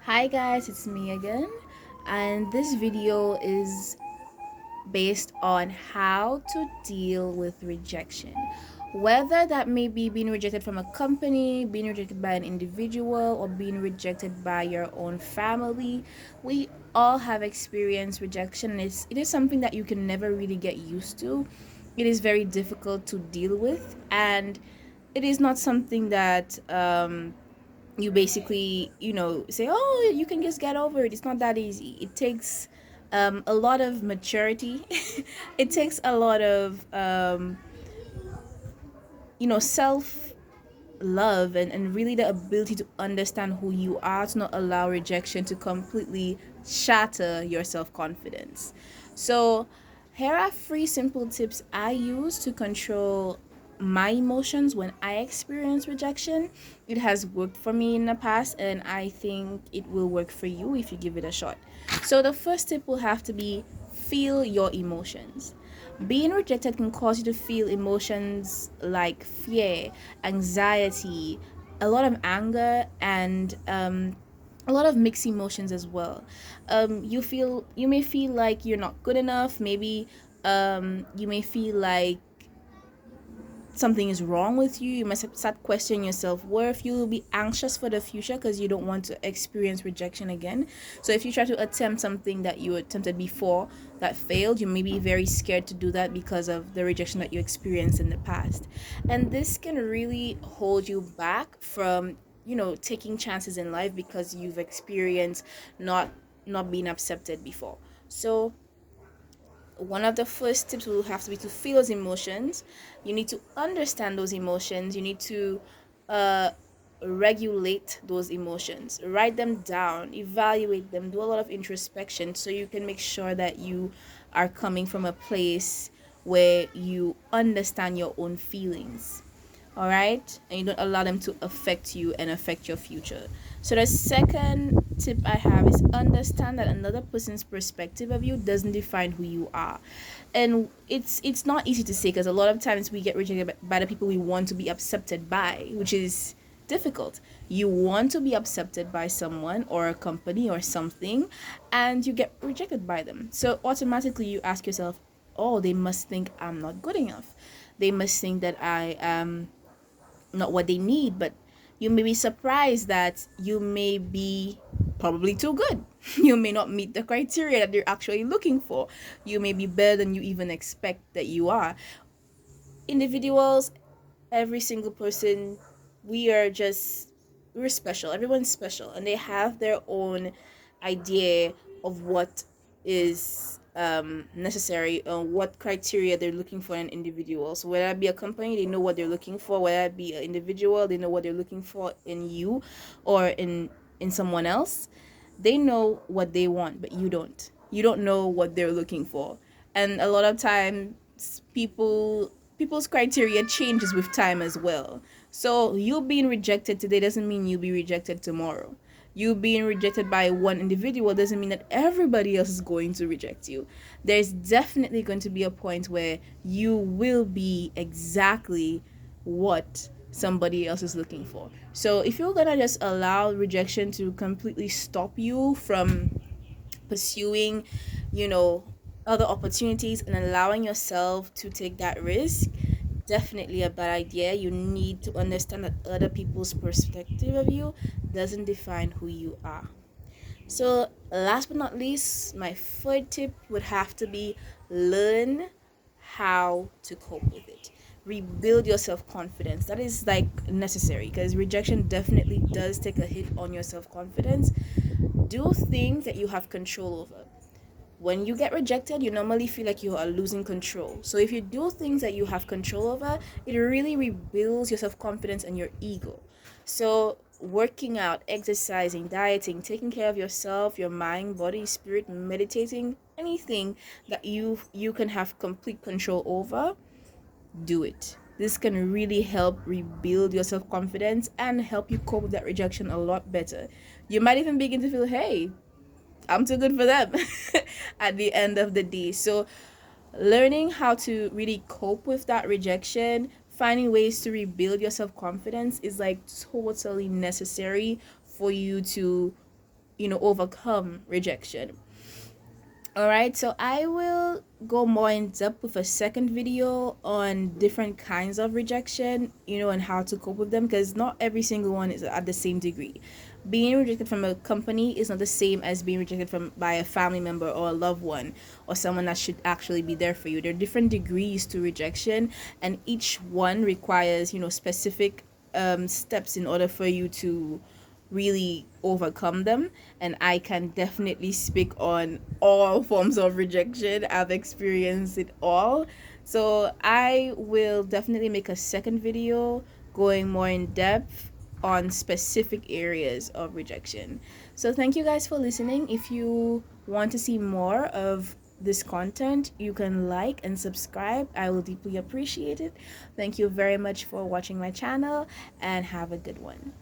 Hi guys, it's me again, and this video is based on how to deal with rejection. Whether that may be being rejected from a company, being rejected by an individual, or being rejected by your own family, we all have experienced rejection. It is something that you can never really get used to. It is very difficult to deal with, and it is not something that you basically say, oh, you can just get over it. It's not that easy. It takes a lot of maturity. It takes a lot of self love, and really the ability to understand who you are, to not allow rejection to completely shatter your self-confidence. So here are three simple tips I use to control my emotions when I experience rejection. It has worked for me in the past, and I think it will work for you if you give it a shot. So the first tip will have to be: feel your emotions. Being rejected can cause you to feel emotions like fear, anxiety, a lot of anger, and a lot of mixed emotions as well. You may feel like you're not good enough. Maybe you may feel like something is wrong with you. You must start questioning your self-worth. You will be anxious for the future because you don't want to experience rejection again. So if you try to attempt something that you attempted before that failed, you may be very scared to do that because of the rejection that you experienced in the past. And this can really hold you back from taking chances in life because you've experienced not being accepted before. So one of the first tips will have to be to feel those emotions. You need to understand those emotions. You need to uh, regulate those emotions, write them down, evaluate them, do a lot of introspection so you can make sure that you are coming from a place where you understand your own feelings. All right, and you don't allow them to affect you and affect your future. So the second tip I have is understand that another person's perspective of you doesn't define who you are. And it's not easy to say because a lot of times we get rejected by the people we want to be accepted by, which is difficult. You want to be accepted by someone or a company or something, and you get rejected by them, so automatically you ask yourself, oh, they must think I'm not good enough. They must think that I am not what they need. But you may be surprised that you may be probably too good. You may not meet the criteria that they're actually looking for. You may be better than you even expect that you are. Individuals, every single person, we are just, we're special. Everyone's special, and they have their own idea of what is necessary, what criteria they're looking for in an individual. So whether it be a company, they know what they're looking for. Whether it be an individual, they know what they're looking for in you or in someone else. They know what they want, but you don't know what they're looking for. And a lot of times people's criteria changes with time as well. So you being rejected today doesn't mean you'll be rejected tomorrow. You being rejected by one individual doesn't mean that everybody else is going to reject you. There's definitely going to be a point where you will be exactly what somebody else is looking for. So if you're gonna just allow rejection to completely stop you from pursuing, you know, other opportunities and allowing yourself to take that risk, definitely a bad idea. You need to understand that other people's perspective of you doesn't define who you are. So, last but not least, my third tip would have to be: learn how to cope with it. Rebuild your self confidence. That is like necessary because rejection definitely does take a hit on your self confidence. Do things that you have control over. When you get rejected, you normally feel like you are losing control. So if you do things that you have control over, it really rebuilds your self-confidence and your ego. So working out, exercising, dieting, taking care of yourself, your mind, body, spirit, meditating, anything that you can have complete control over, do it. This can really help rebuild your self-confidence and help you cope with that rejection a lot better. You might even begin to feel, hey, I'm too good for them at the end of the day. So, learning how to really cope with that rejection, finding ways to rebuild your self confidence is like totally necessary for you to overcome rejection. All right, so I will go more in depth with a second video on different kinds of rejection, and how to cope with them, because not every single one is at the same degree. Being rejected from a company is not the same as being rejected from by a family member or a loved one or someone that should actually be there for you. There are different degrees to rejection, and each one requires, specific steps in order for you to really overcome them. And I can definitely speak on all forms of rejection. I've experienced it all. So I will definitely make a second video going more in depth on specific areas of rejection. So thank you guys for listening. If you want to see more of this content, you can like and subscribe. I will deeply appreciate it. Thank you very much for watching my channel, and have a good one.